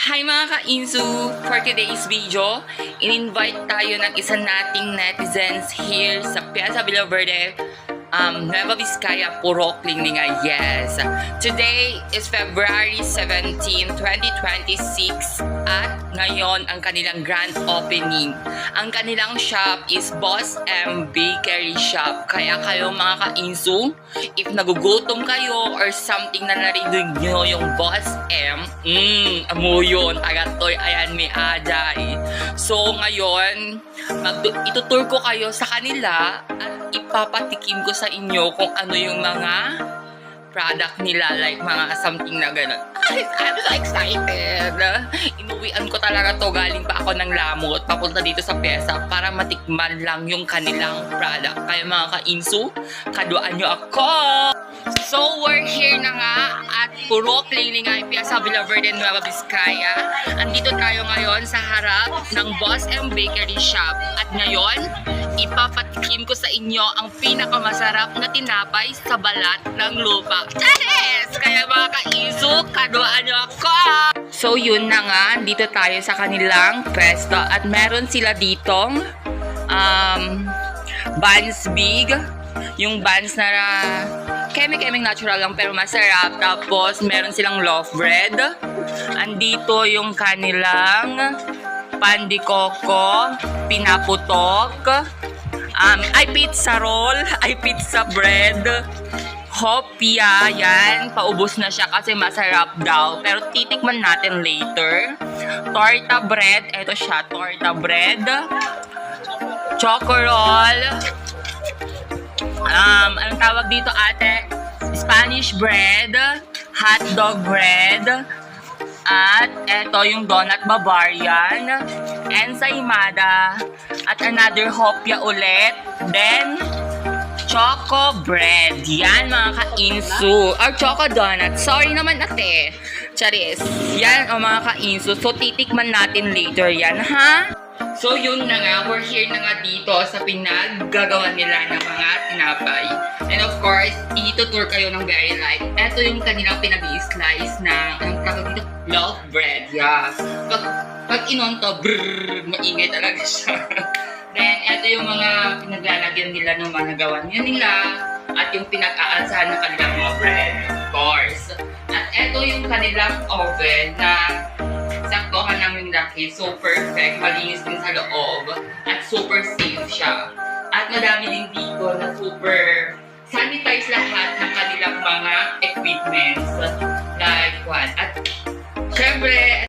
Hi mga ka-Insu! For today's video, in-invite tayo ng isa nating netizens here sa Piazza Villaverde, Nueva Vizcaya, Purok, Linglinga. Yes! Today is February 17, 2026 at ngayon ang kanilang grand opening. Ang kanilang shop is Boss M Bakery Shop. Kaya kayo mga ka-Insu, if nagugutom kayo or something na narinig nyo yung Boss M, amo yun, taga-toy, ayan, may aday. So ngayon, itutur ko kayo sa kanila at ipapatikim ko sa inyo kung ano yung mga product nila, like mga something na gano'n. I'm so excited! Inuwian ko talaga to, galing pa ako ng Lamot, papunta dito sa Piazza para matikman lang yung kanilang product. Kaya mga ka-Insu, kaduan nyo ako! So, we're here na nga at Purok, Linglinga, Piazza Villaverde, Nueva Vizcaya. Andito tayo ngayon sa harap ng Boss M Bakery Shop. At ngayon, ipapatikim ko sa inyo ang pinakamasarap na tinapay sa balat ng lupa. Yes! Kaya mga ka-Insu, kaduan nyo ako! So, yun na nga, dito tayo sa kanilang pwesto at meron sila ditong buns big. Yung buns na keme-kemeng natural lang pero masarap. Tapos meron silang loaf bread. Andito yung kanilang pan de coco, pinaputok, ay pizza roll, ay pizza bread, hopia, yan. Paubos na siya kasi masarap daw. Pero titikman natin later. Torta bread, eto siya, torta bread. Choco roll. Anong tawag dito ate? Spanish bread, hotdog bread, at eto yung donut Bavarian, ensaymada, at another hopia ulit, then choco bread. Yan mga ka-Insu. Or choco donut. Sorry naman ate. Charis. Yan o mga ka-Insu. So titikman natin later yan, ha? So yun na nga, we're here na nga dito sa pinaggagawa nila ng mga tinapay. And of course, itutur kayo ng very light. Ito yung kanilang pinag-i-slice na, anong tawag dito? Loaf bread. Yeah. Pag inonto, brrrr, maingay talaga siya. Then, ito yung mga pinaglalagyan nila ng mga nagawa nila at yung pinag-aalsahan ng kanilang mga bread, of course. At ito yung kanilang oven na saktohan namin laki, so perfect, malinis din sa loob, at super safe siya. At madami din dito na super sanitize lahat ng kanilang mga equipments, like what. At syempre,